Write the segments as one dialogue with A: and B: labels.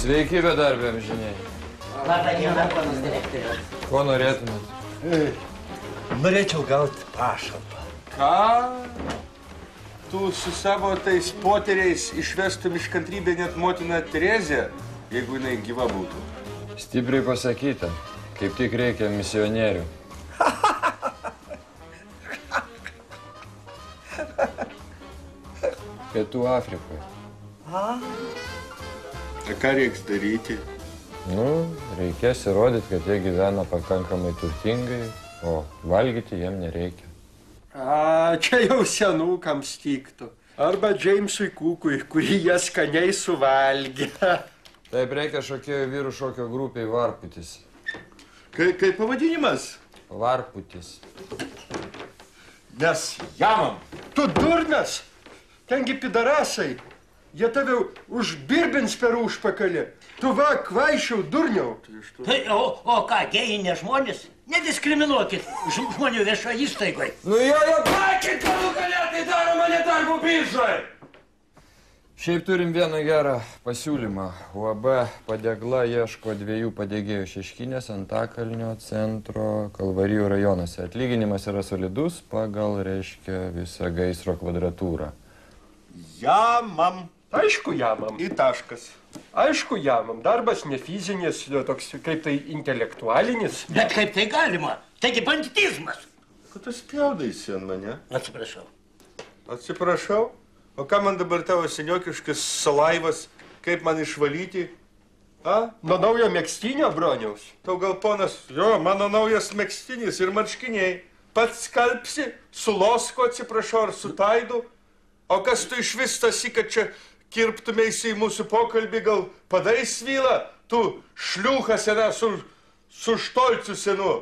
A: Sveiki, bedarbė amžiniai.
B: Labą dieną, ponas direktorius.
A: Ko norėtumėt?
C: Norėčiau gauti pašalpą.
D: Ką? Tu su savo tais poteriais išvestum iš kantrybę net motiną Terezę, jeigu jinai gyva būtų.
A: Stipriai pasakyta. Kaip tik reikia misionierių. Pietų Afrikoje.
D: Ką reiks daryti?
A: Reikės įrodyti, kad jie gyvena pakankamai turtingai, o valgyti jiem nereikia.
C: Čia jau senukams tiktų. Arba Džeimsui Kukui, kurį jie skaniai suvalgė.
A: Taip reikia šokėjų vyrų šokio grupiai Varputis.
D: Kaip pavadinimas?
A: Varputis.
D: Mes jamam.
C: Tu durnas? Tengi pidarasai. Jie tave užbirbins per užpakalį. Tu va, kvaišiau, durniau.
B: Tai, o ką, gėjai ne žmonės? Nediskriminuokit žmonių viešoje įstaigoje.
A: Jo, pakit, galų galėtai daro mane darbo biržoje. Šiaip turim vieną gerą pasiūlymą. UAB Padegla ieško 2 padegėjų Šeškinės, Antakalnio centro, Kalvarijų rajonuose. Atlyginimas yra solidus pagal, reiškia, visą gaisro kvadratūrą.
D: Jamam.
C: Aišku, jamam.
D: Į taškas.
C: Aišku, jamam. Darbas ne fizinis, toks kaip tai intelektualinis.
B: Bet kaip tai galima? Taigi banditizmas.
D: Kad tu spjaudaisi ant mane?
B: Atsiprašau.
D: Atsiprašau? O ką man dabar tavo seniokiškas salaivas, kaip man išvalyti?
C: Nuo naujo megztinio, broniaus?
D: Tau gal ponas, mano naujas megztinis ir marškiniai. Pats skalpsi, su losku atsiprašau, ar su taidu? O kas tu iš vis tasi, kad čia kirptumėsi į mūsų pokalbį, gal padai svylą? Tu šliūcha sena su štolciu senu.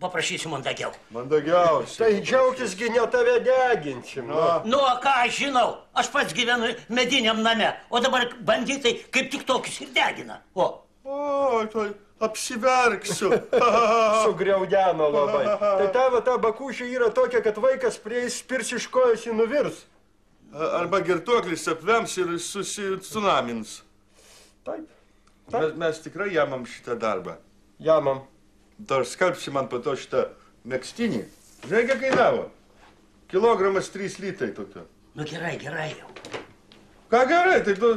B: Paprašysiu mandagiau.
D: Mandagiausiai.
C: Tai džiaukisgi ne tave deginsim.
B: O ką aš žinau? Aš pats gyvenu mediniam name, o dabar banditai kaip tik tokius ir degina.
D: Tai apsiverksiu.
C: Sugriaudeno labai. Tai tavo ta bakūšė yra tokia, kad vaikas prie spirs iš kojos į nuvirs.
D: Arba girtuoklis apvems ir susitsunamins.
C: Taip.
D: Mes tikrai jamam šitą darbą.
C: Jamam.
D: Dar skalpsi man po to šitą megztinį. Žinai, kiek kainavo? Kilogramas 3 litrai tokio.
B: Gerai jau.
D: Ką gerai, tai tu...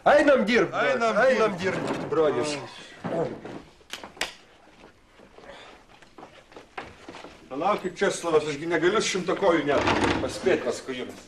C: Einam dirbt.
D: Einam
C: dirbt, brolius.
D: Palaukit, Česlavas, ašgi negaliu 100 kojų net paspėti paskui jums.